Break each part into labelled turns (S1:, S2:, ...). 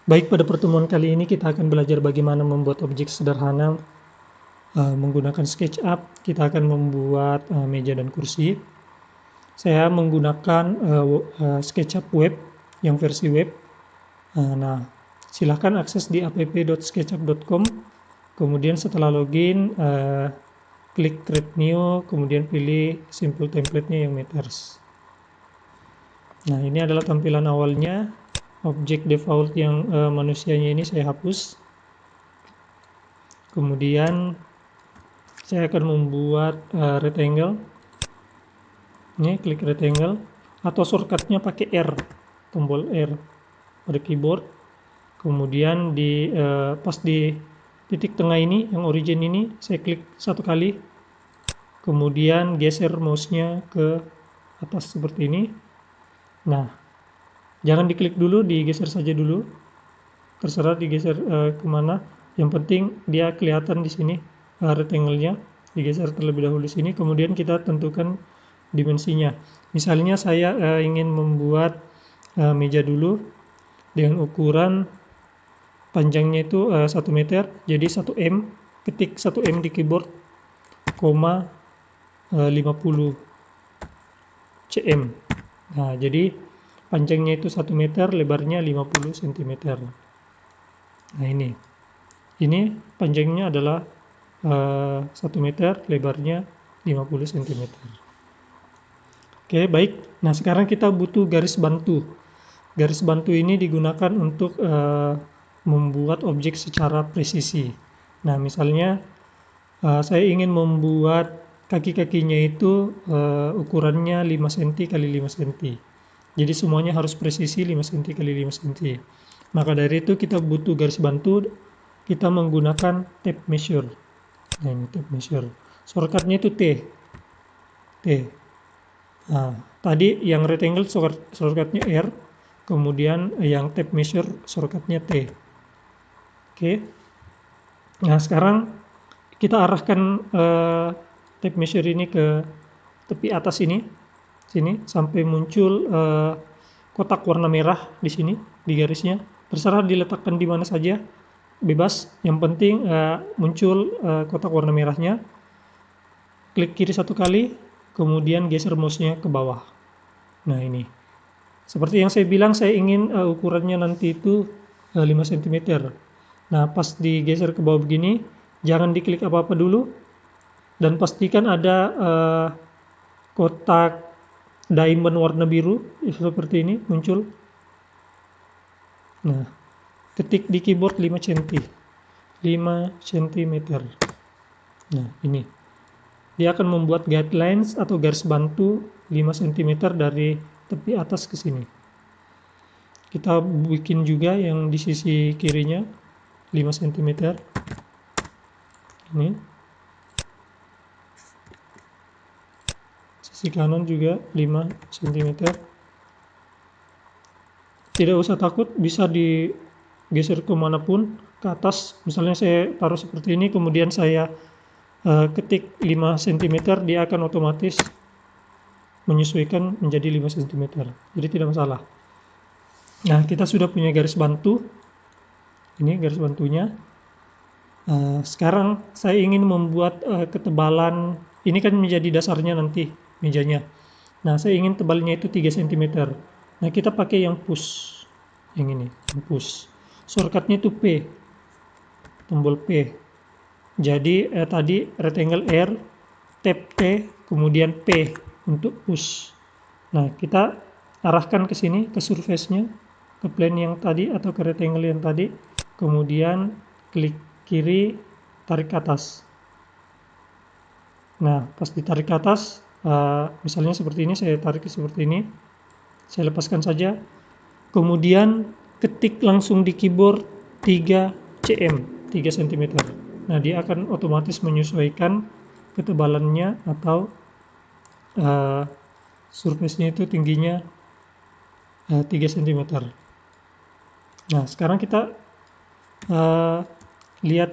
S1: Baik, pada pertemuan kali ini kita akan belajar bagaimana membuat objek sederhana menggunakan SketchUp. Kita akan membuat meja dan kursi. Saya menggunakan SketchUp web yang versi web. Nah, silahkan akses di app.sketchup.com. Kemudian setelah login, klik Create New, kemudian pilih simple template-nya yang meters. Nah, ini adalah tampilan awalnya. Objek default yang manusianya ini saya hapus. Kemudian saya akan membuat rectangle. Ini klik rectangle atau shortcutnya pakai R, tombol R pada keyboard. Kemudian pas di titik tengah ini, yang origin ini, saya klik satu kali. Kemudian geser mouse-nya ke atas seperti ini. Nah, jangan diklik dulu, digeser saja dulu. Terserah digeser kemana. Yang penting dia kelihatan di sini rectangle-nya. Digeser terlebih dahulu di sini. Kemudian kita tentukan dimensinya. Misalnya saya ingin membuat meja dulu dengan ukuran panjangnya itu 1 meter, jadi 1 M, ketik 1 M di keyboard, 50 cm. Nah, jadi panjangnya itu 1 meter, lebarnya 50 cm. Nah, ini panjangnya adalah 1 meter, lebarnya 50 cm. Oke, baik. Nah, sekarang kita butuh garis bantu. Garis bantu ini digunakan untuk membuat objek secara presisi. Nah, misalnya saya ingin membuat kaki-kakinya itu ukurannya 5 cm x 5 cm. Jadi semuanya harus presisi 5 cm x 5 cm. Maka dari itu kita butuh garis bantu. Kita menggunakan tape measure. Nah, ini tape measure. Shortcutnya itu T. Nah, tadi yang rectangle shortcutnya R, kemudian yang tape measure shortcutnya T. Oke. Nah, sekarang kita arahkan tape measure ini ke tepi atas sini sampai muncul kotak warna merah di sini di garisnya. Terserah diletakkan di mana saja, bebas. Yang penting muncul kotak warna merahnya. Klik kiri satu kali, kemudian geser mouse-nya ke bawah. Nah, ini. Seperti yang saya bilang, saya ingin ukurannya nanti itu 5 cm. Nah, pas digeser ke bawah begini, jangan diklik apa-apa dulu. Dan pastikan ada kotak diamond warna biru, seperti ini, muncul. Nah, ketik di keyboard 5 cm. 5 cm. Nah, ini. Dia akan membuat guidelines atau garis bantu 5 cm dari tepi atas ke sini. Kita bikin juga yang di sisi kirinya 5 cm. Ini. Sisi kanan juga 5 cm. Tidak usah takut, bisa digeser kemanapun ke atas. Misalnya saya taruh seperti ini, kemudian saya ketik 5 cm, dia akan otomatis menyesuaikan menjadi 5 cm. Jadi tidak masalah. Nah, kita sudah punya garis bantu. Ini garis bantunya. Sekarang saya ingin membuat ketebalan. Ini kan menjadi dasarnya nanti mejanya. Nah, saya ingin tebalnya itu 3 cm. Nah, kita pakai yang push. Yang ini, yang push. Shortcutnya itu P. Tombol P. Jadi tadi rectangle R, tab T, kemudian P untuk push. Nah, kita arahkan ke sini, ke surface-nya, ke plane yang tadi atau ke rectangle yang tadi. Kemudian klik kiri, tarik ke atas. Nah, pas ditarik ke atas, misalnya seperti ini, saya tarik seperti ini. Saya lepaskan saja. Kemudian ketik langsung di keyboard 3 cm, 3 cm. Nah, dia akan otomatis menyesuaikan ketebalannya atau surface-nya itu tingginya 3 cm. Nah, sekarang kita lihat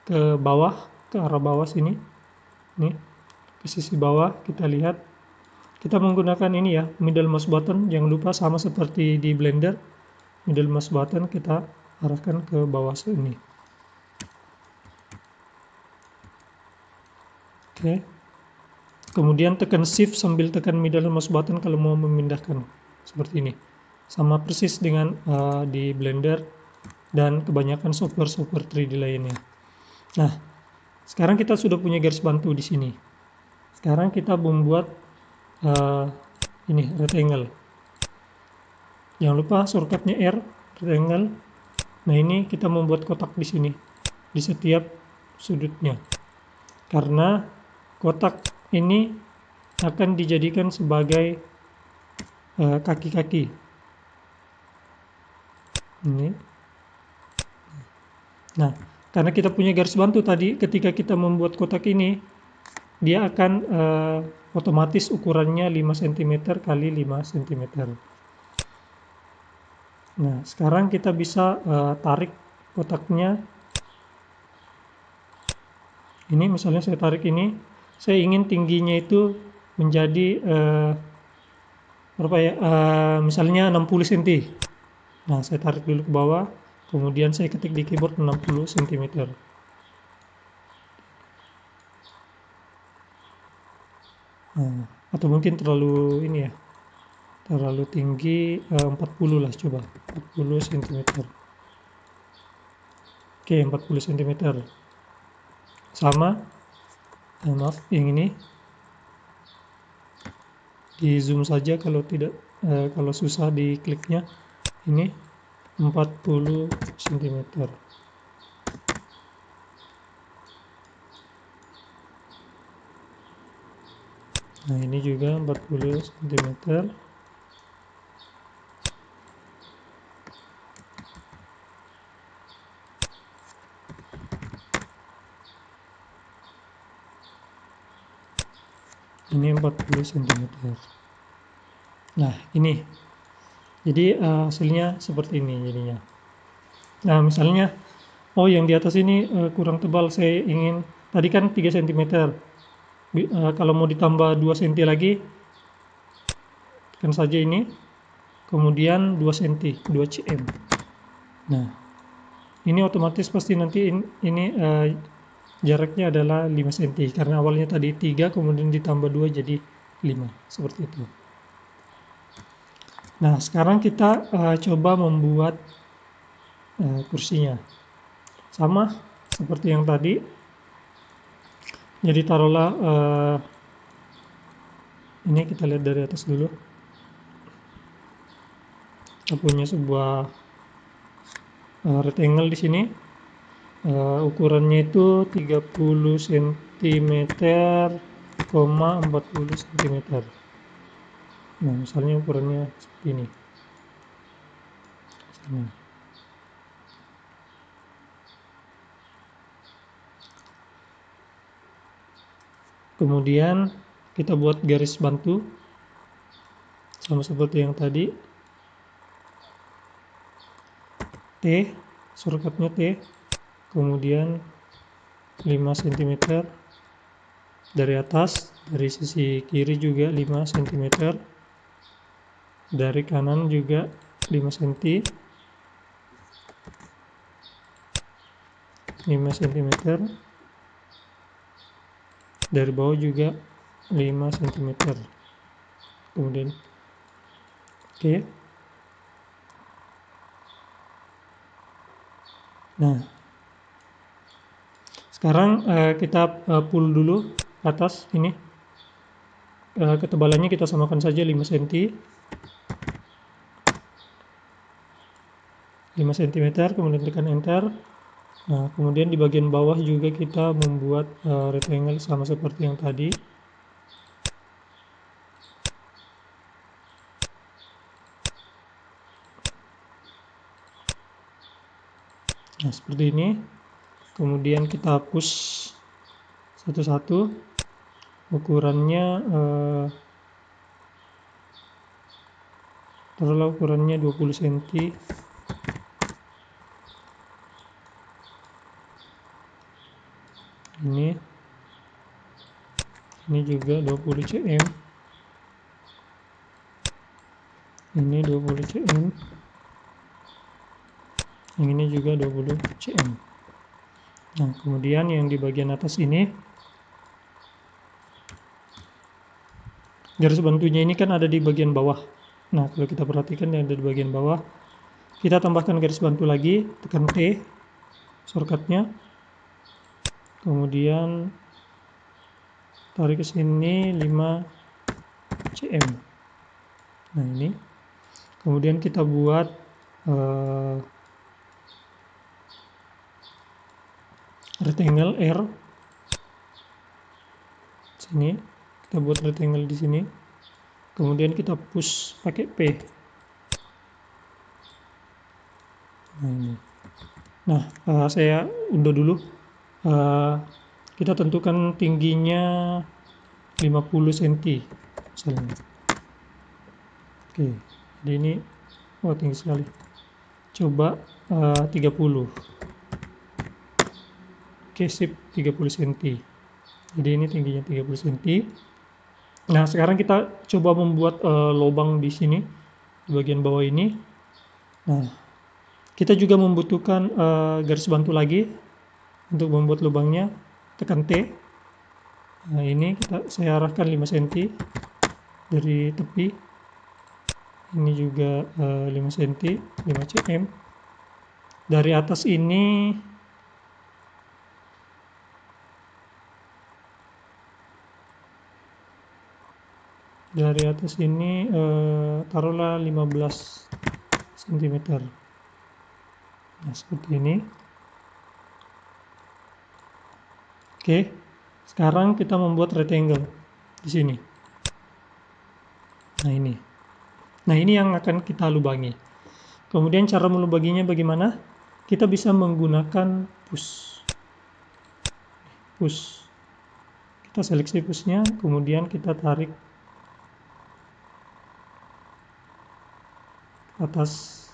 S1: ke bawah, ke arah bawah sini. Nih, ke sisi bawah kita lihat. Kita menggunakan ini ya, middle mouse button. Jangan lupa sama seperti di Blender. middle mouse button kita arahkan ke bawah sini. Oke. Kemudian tekan shift sambil tekan middle mouse button kalau mau memindahkan, seperti ini. Sama persis dengan di Blender dan kebanyakan software 3D lainnya. Nah, sekarang kita sudah punya garis bantu di sini. Sekarang kita membuat ini rectangle. Jangan lupa shortcutnya R, rectangle. Nah, ini kita membuat kotak di sini, di setiap sudutnya. Karena kotak ini akan dijadikan sebagai kaki-kaki. Ini. Nah, karena kita punya garis bantu tadi, ketika kita membuat kotak ini, dia akan otomatis ukurannya 5 cm kali 5 cm. Nah, sekarang kita bisa tarik kotaknya. Ini misalnya saya tarik ini, saya ingin tingginya itu menjadi berapa ya? Misalnya 60 cm. Nah, saya tarik dulu ke bawah, kemudian saya ketik di keyboard 60 cm. Nah, atau mungkin terlalu ini ya, terlalu tinggi, 40 lah, coba 40 cm. Oke, 40 cm. Sama, maaf, yang ini di zoom saja kalau tidak, kalau susah di kliknya. Ini 40 cm. Nah, ini juga 40 cm. Ini 40 cm. Nah, ini. Jadi hasilnya seperti ini jadinya. Nah, misalnya yang di atas ini kurang tebal, saya ingin, tadi kan 3 cm. Kalau mau ditambah 2 cm lagi, tekan saja ini, kemudian 2 cm, 2 cm. Nah, ini otomatis pasti nanti ini jaraknya adalah 5 cm, karena awalnya tadi 3, kemudian ditambah 2 jadi 5, seperti itu. Nah, sekarang kita coba membuat kursinya. Sama seperti yang tadi. Jadi taruhlah ini, kita lihat dari atas dulu. Kita punya sebuah rectangle di sini. Ukurannya itu 30 cm, 40 cm. Nah, misalnya ukurannya seperti ini. Nah, kemudian kita buat garis bantu sama seperti yang tadi. T, shortcutnya T, kemudian 5 cm dari atas, dari sisi kiri juga 5 cm, dari kanan juga 5 cm, 5 cm, dari bawah juga 5 cm. Kemudian oke. Nah, sekarang kita pull dulu ke atas ini. Ketebalannya kita samakan saja 5 cm. 5 cm, kemudian tekan enter. Nah, kemudian di bagian bawah juga kita membuat rectangle sama seperti yang tadi. Nah, seperti ini. Kemudian kita hapus satu-satu. Ukurannya taruhlah ukurannya 20 cm. Ini juga 20 cm. Ini 20 cm. yang ini juga 20 cm. Nah, kemudian yang di bagian atas ini, garis bantunya ini kan ada di bagian bawah. Nah, kalau kita perhatikan yang ada di bagian bawah, kita tambahkan garis bantu lagi, tekan T shortcutnya, kemudian tarik ke sini 5 cm. Nah, ini kemudian kita buat rectangle R sini, kita buat rectangle di sini, kemudian kita push pakai P. Nah, ini. Nah, saya unduh dulu. Kita tentukan tingginya 50 cm misalnya. Oke, jadi ini tinggi sekali. Coba 30. Oke, sip, 30 cm. Jadi ini tingginya 30 cm. Nah, sekarang kita coba membuat lubang di sini, di bagian bawah ini. Nah, kita juga membutuhkan garis bantu lagi untuk membuat lubangnya. Tekan T. Nah, ini saya arahkan 5 cm dari tepi. Ini juga 5 cm, 5 cm. Dari atas ini taruhlah 15 cm. Nah, seperti ini. Oke, sekarang kita membuat rectangle di sini. Nah, ini. Nah, ini yang akan kita lubangi. Kemudian cara melubanginya bagaimana? Kita bisa menggunakan push. Kita seleksi pushnya, kemudian kita tarik ke atas.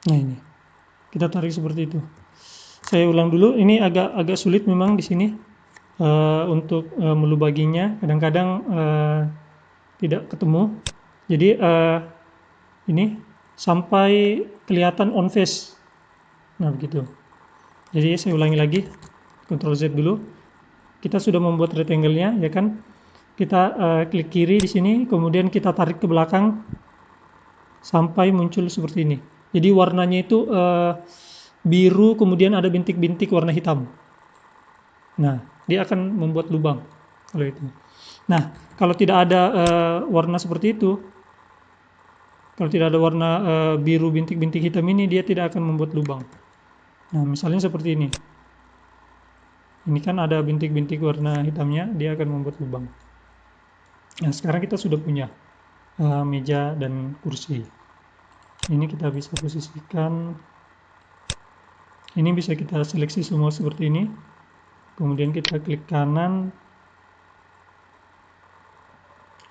S1: Nah, ini. Kita tarik seperti itu. Saya ulang dulu, ini agak sulit memang di sini untuk melubanginya. Kadang-kadang tidak ketemu. Jadi ini sampai kelihatan on face. Nah, begitu. Jadi saya ulangi lagi. Ctrl Z dulu. Kita sudah membuat rectangle-nya, ya kan? Kita klik kiri di sini, kemudian kita tarik ke belakang sampai muncul seperti ini. Jadi warnanya itu biru, kemudian ada bintik-bintik warna hitam. Nah, dia akan membuat lubang kalau itu. Nah, kalau tidak ada warna seperti itu, kalau tidak ada warna biru bintik-bintik hitam ini, dia tidak akan membuat lubang. Nah, misalnya seperti ini. Ini kan ada bintik-bintik warna hitamnya, dia akan membuat lubang. Nah, sekarang kita sudah punya meja dan kursi. Ini kita bisa posisikan. Ini bisa kita seleksi semua seperti ini. Kemudian kita klik kanan.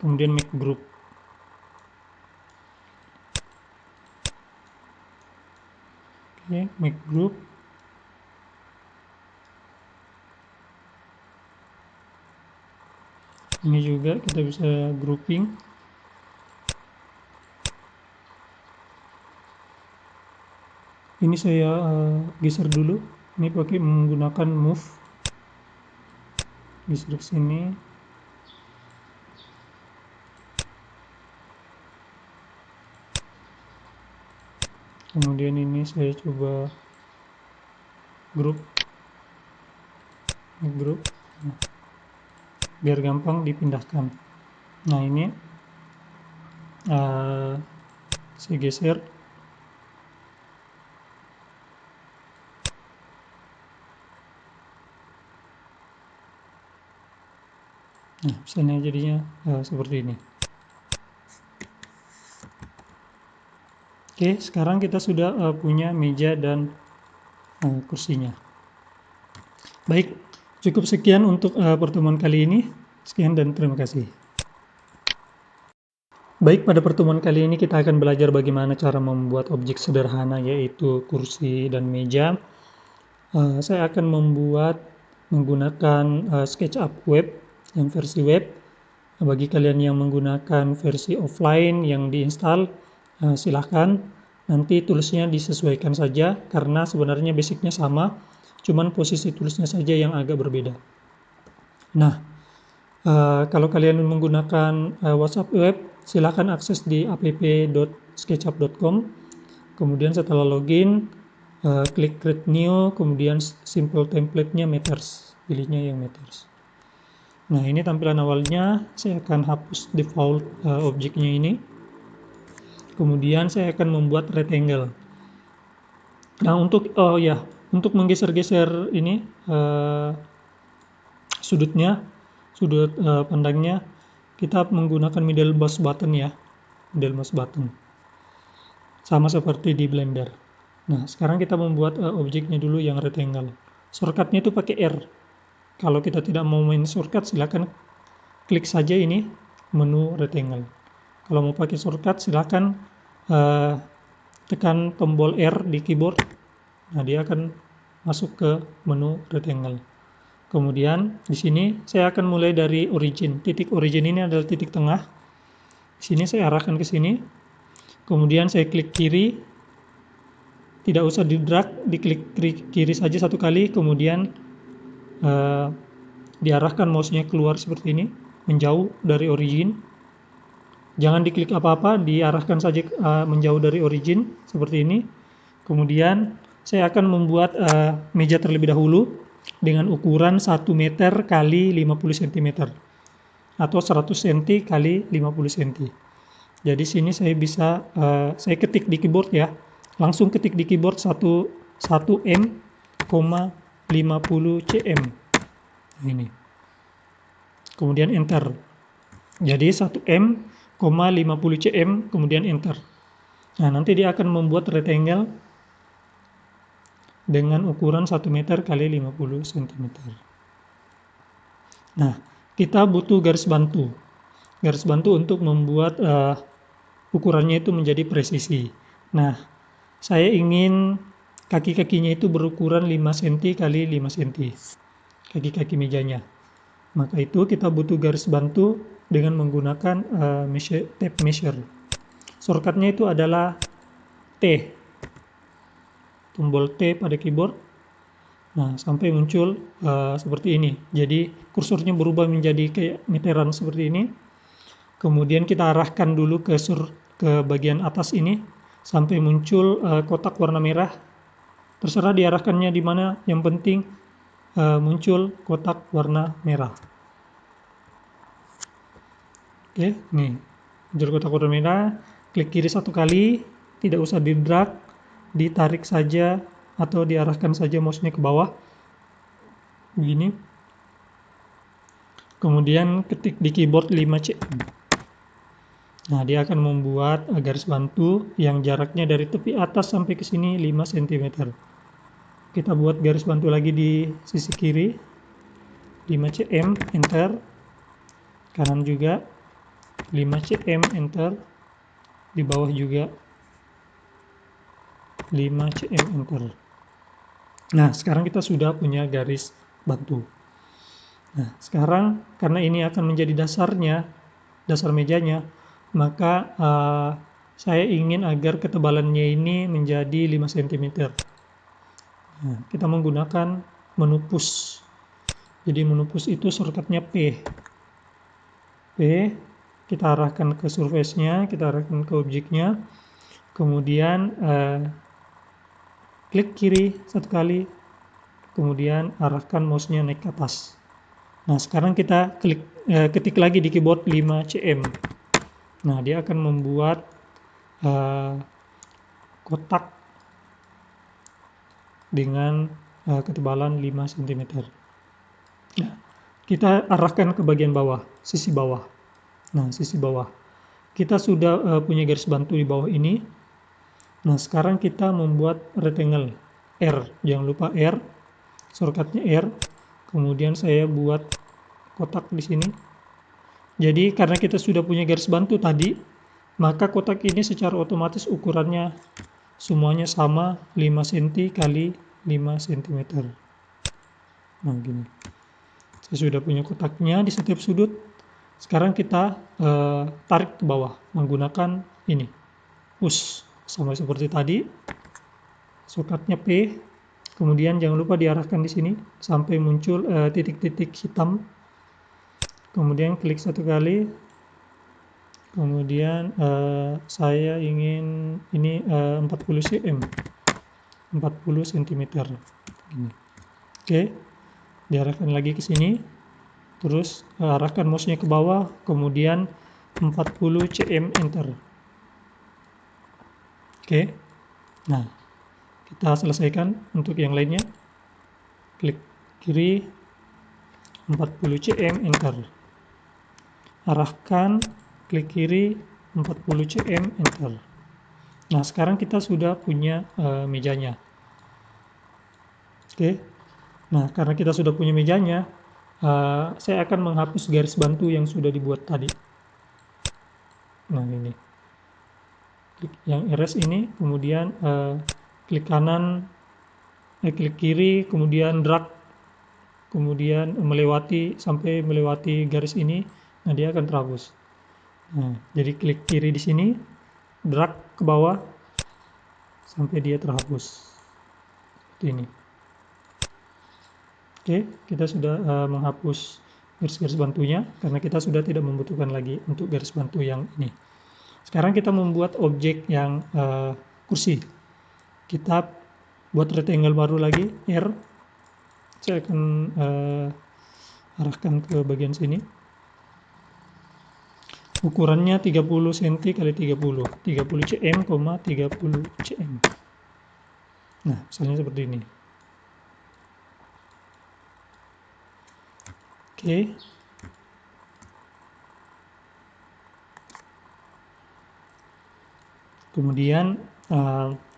S1: Kemudian make group. Oke, make group. Ini juga kita bisa grouping. Ini saya geser dulu. Ini pakai menggunakan move. Geser ke sini. Kemudian ini saya coba group. Group. Nah, biar gampang dipindahkan. Nah, ini saya geser. Nah, misalnya jadinya seperti ini. Oke, sekarang kita sudah punya meja dan kursinya. Baik, cukup sekian untuk pertemuan kali ini. Sekian dan terima kasih. Baik, pada pertemuan kali ini kita akan belajar bagaimana cara membuat objek sederhana, yaitu kursi dan meja. Saya akan menggunakan SketchUp web yang versi web. Bagi kalian yang menggunakan versi offline yang diinstal, silahkan. Nanti tulisnya disesuaikan saja karena sebenarnya basicnya sama, cuman posisi tulisnya saja yang agak berbeda. Nah, kalau kalian menggunakan WhatsApp web, silahkan akses di app.sketchup.com. Kemudian setelah login, klik create new, kemudian simple template-nya Matters, pilihnya yang Matters. Nah, ini tampilan awalnya. Saya akan hapus default objeknya ini. Kemudian saya akan membuat rectangle. Nah, untuk menggeser-geser ini sudut pandangnya, kita menggunakan middle mouse button ya, middle mouse button. Sama seperti di Blender. Nah, sekarang kita membuat objeknya dulu yang rectangle. Shortcutnya itu pakai R. Kalau kita tidak mau main shortcut, silakan klik saja ini menu rectangle. Kalau mau pakai shortcut, silakan tekan tombol R di keyboard. Nah, dia akan masuk ke menu rectangle. Kemudian di sini saya akan mulai dari origin. Titik origin ini adalah titik tengah. Di sini saya arahkan ke sini. Kemudian saya klik kiri. Tidak usah di drag, diklik kiri saja satu kali. Kemudian diarahkan mouse-nya keluar seperti ini, menjauh dari origin. Jangan diklik apa-apa, diarahkan saja menjauh dari origin seperti ini. Kemudian saya akan membuat meja terlebih dahulu dengan ukuran 1 meter kali 50 cm atau 100 cm kali 50 cm. Jadi sini saya bisa saya ketik di keyboard ya. Langsung ketik di keyboard 1 m, 50 cm. Ini. Kemudian enter. Jadi 1 m, 50 cm, kemudian enter. Nah, nanti dia akan membuat rectangle dengan ukuran 1 meter kali 50 cm. Nah, kita butuh garis bantu. Garis bantu untuk membuat ukurannya itu menjadi presisi. Nah, saya ingin kaki-kakinya itu berukuran 5 cm kali 5 cm. Kaki-kaki mejanya. Maka itu kita butuh garis bantu dengan menggunakan tape measure. Shortcutnya itu adalah T, tombol T pada keyboard. Nah, sampai muncul seperti ini. Jadi kursornya berubah menjadi kayak meteran seperti ini. Kemudian kita arahkan dulu ke bagian atas ini sampai muncul kotak warna merah. Terserah diarahkannya di mana, yang penting muncul kotak warna merah. Oke, nih muncul kotak warna merah. Klik kiri satu kali, tidak usah di drag, ditarik saja atau diarahkan saja mouse-nya ke bawah begini. Kemudian ketik di keyboard 5 cm. Nah, dia akan membuat garis bantu yang jaraknya dari tepi atas sampai ke sini 5 cm. Kita buat garis bantu lagi di sisi kiri 5 cm, enter. Kanan juga 5 cm, enter. Di bawah juga 5 cm, enter. Nah, sekarang kita sudah punya garis bantu. Nah, sekarang karena ini akan menjadi dasar mejanya, maka saya ingin agar ketebalannya ini menjadi 5 cm. Nah, kita menggunakan menu push. Jadi menu push itu shortcutnya P. Kita arahkan ke surface-nya, kita arahkan ke objeknya. Kemudian klik kiri satu kali, kemudian arahkan mouse-nya naik ke atas. Nah, sekarang kita ketik lagi di keyboard 5 cm. Nah, dia akan membuat kotak dengan ketebalan 5 cm. Nah, kita arahkan ke bagian bawah, sisi bawah. Nah, sisi bawah. Kita sudah punya garis bantu di bawah ini. Nah, sekarang kita membuat rectangle R. Jangan lupa R, shortcutnya R. Kemudian saya buat kotak di sini. Jadi karena kita sudah punya garis bantu tadi, maka kotak ini secara otomatis ukurannya semuanya sama 5 cm kali 5 cm. Nah, gini. Saya sudah punya kotaknya di setiap sudut. Sekarang kita tarik ke bawah menggunakan ini, push, sama seperti tadi. Shortcutnya P. Kemudian jangan lupa diarahkan di sini sampai muncul titik-titik hitam. Kemudian klik satu kali. Kemudian saya ingin ini 40 cm, 40 cm. Gini. Oke, diarahkan lagi ke sini. Terus arahkan mouse-nya ke bawah, kemudian 40 cm, enter. Oke. Nah, kita selesaikan untuk yang lainnya. Klik kiri 40 cm, enter. Arahkan, klik kiri 40 cm, enter. Nah, sekarang kita sudah punya mejanya. Oke. Nah, karena kita sudah punya mejanya, saya akan menghapus garis bantu yang sudah dibuat tadi. Nah, ini. Klik yang erase ini, kemudian klik kanan, klik kiri, kemudian drag, kemudian sampai melewati garis ini. Nah, dia akan terhapus. Nah, jadi klik kiri di sini, drag ke bawah sampai dia terhapus. Seperti ini. Oke, kita sudah menghapus garis-garis bantunya karena kita sudah tidak membutuhkan lagi untuk garis bantu yang ini. Sekarang kita membuat objek yang kursi. Kita buat rectangle baru lagi, R. Saya akan arahkan ke bagian sini. Ukurannya 30 cm kali 30 cm, 30 cm. Nah, misalnya seperti ini. Oke. Kemudian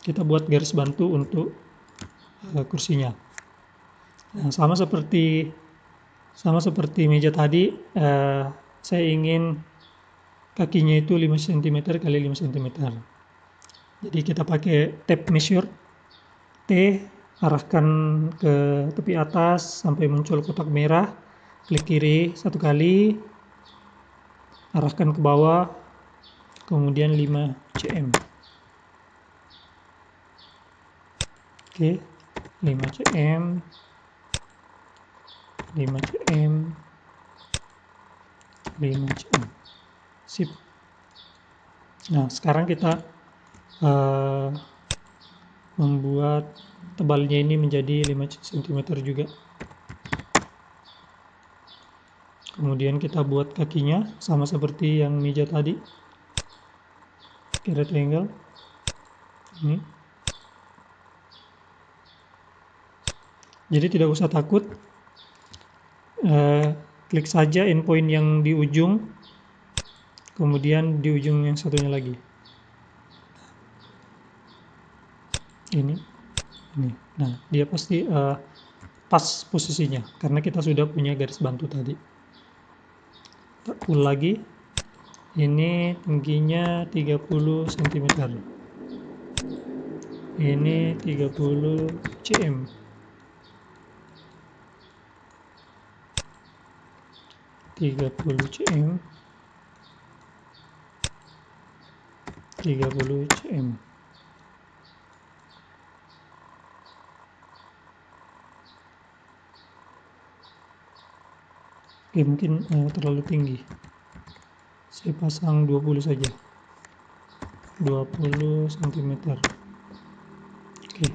S1: kita buat garis bantu untuk kursinya. Nah, sama seperti meja tadi, saya ingin kakinya itu 5 cm kali 5 cm. Jadi kita pakai tape measure T, arahkan ke tepi atas sampai muncul kotak merah, klik kiri satu kali, arahkan ke bawah, kemudian 5 cm. Oke, 5 cm, 5 cm, 5 cm. Sip. Nah, sekarang kita membuat tebalnya ini menjadi 5 cm juga. Kemudian kita buat kakinya sama seperti yang meja tadi. Rectangle ini. Jadi tidak usah takut, klik saja endpoint yang di ujung, kemudian di ujung yang satunya lagi. Ini. Nah, dia pasti pas posisinya karena kita sudah punya garis bantu tadi. Kita pull lagi. Ini tingginya 30 cm. Ini 30 cm. 30 cm. 30 cm. Oke, mungkin terlalu tinggi. Saya pasang 20 saja. 20 cm. Oke.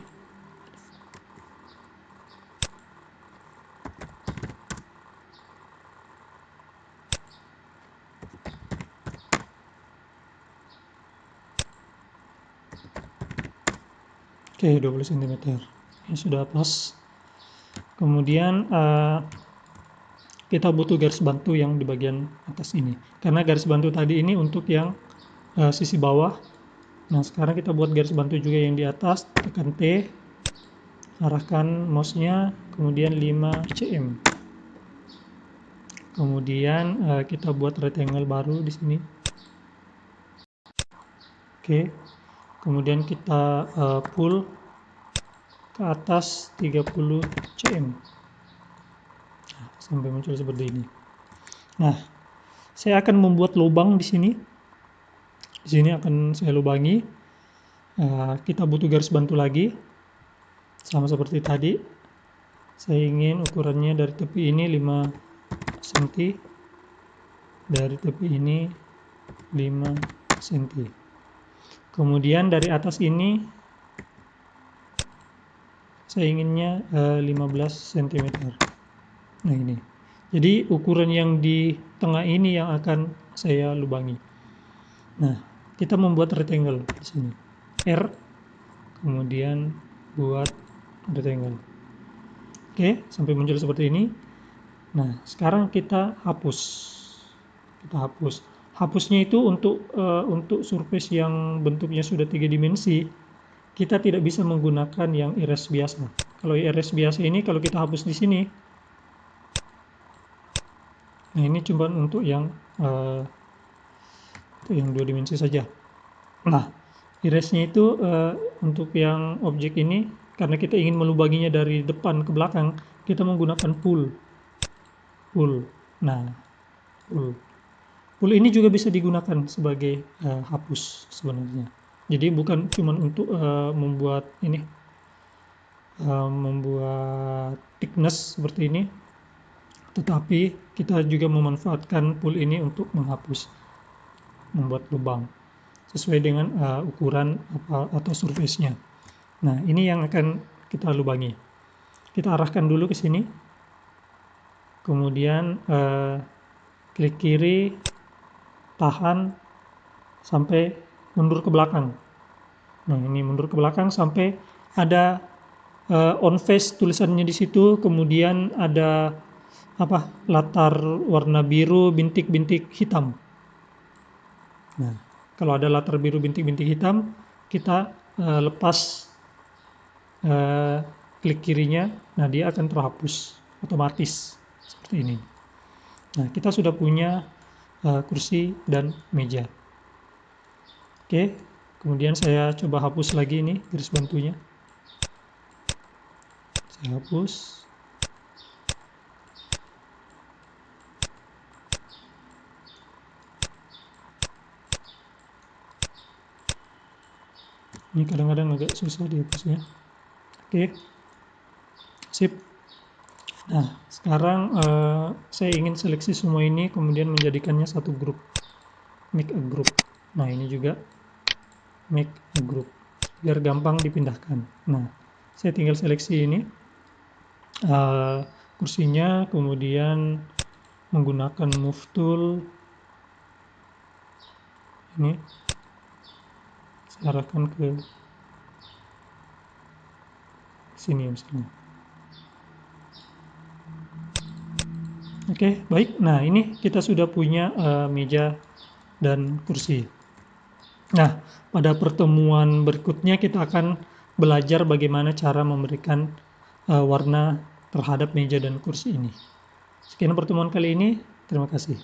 S1: Oke, 20 cm. Ini sudah pas. Kemudian kita butuh garis bantu yang di bagian atas ini, karena garis bantu tadi ini untuk yang sisi bawah. Nah, sekarang kita buat garis bantu juga yang di atas. Tekan T, arahkan mouse-nya, kemudian 5 cm. Kemudian kita buat rectangle baru di sini. Oke. Kemudian kita pull ke atas 30 cm. Sampai muncul seperti ini. Nah, saya akan membuat lubang di sini. Di sini akan saya lubangi. Kita butuh garis bantu lagi, sama seperti tadi. Saya ingin ukurannya dari tepi ini 5 cm, dari tepi ini 5 cm. Kemudian dari atas ini saya inginnya 15 cm. Nah, ini. Jadi ukuran yang di tengah ini yang akan saya lubangi. Nah, kita membuat rectangle di sini. R, kemudian buat rectangle. Oke, sampai muncul seperti ini. Nah, sekarang kita hapus. Hapusnya itu untuk surface yang bentuknya sudah 3 dimensi, kita tidak bisa menggunakan yang erase biasa. Kalau erase biasa ini, kalau kita hapus di sini, nah ini cuma untuk yang 2 dimensi saja. Nah, erase-nya itu untuk yang objek ini, karena kita ingin melubanginya dari depan ke belakang, kita menggunakan pull. Nah, pull ini juga bisa digunakan sebagai hapus sebenarnya. Jadi bukan cuma untuk membuat thickness seperti ini, tetapi kita juga memanfaatkan pull ini untuk menghapus, membuat lubang sesuai dengan ukuran atau surface-nya. Nah, ini yang akan kita lubangi. Kita arahkan dulu ke sini, kemudian klik kiri, tahan sampai mundur ke belakang. Nah, ini mundur ke belakang sampai ada on face tulisannya di situ, kemudian ada latar warna biru bintik-bintik hitam. Nah, kalau ada latar biru bintik-bintik hitam, kita lepas klik kirinya, nah dia akan terhapus otomatis seperti ini. Nah, kita sudah punya kursi dan meja. Oke, kemudian saya coba hapus lagi ini garis bantunya. Saya hapus. Ini kadang-kadang agak susah dihapusnya. Oke, sip. Nah, sekarang saya ingin seleksi semua ini, kemudian menjadikannya satu grup. Make a group. Nah, ini juga make a group, biar gampang dipindahkan. Nah, saya tinggal seleksi ini kursinya, kemudian menggunakan move tool. Ini saya arahkan ke sini misalnya. Oke, baik. Nah, ini kita sudah punya meja dan kursi. Nah, pada pertemuan berikutnya kita akan belajar bagaimana cara memberikan warna terhadap meja dan kursi ini. Sekian pertemuan kali ini. Terima kasih.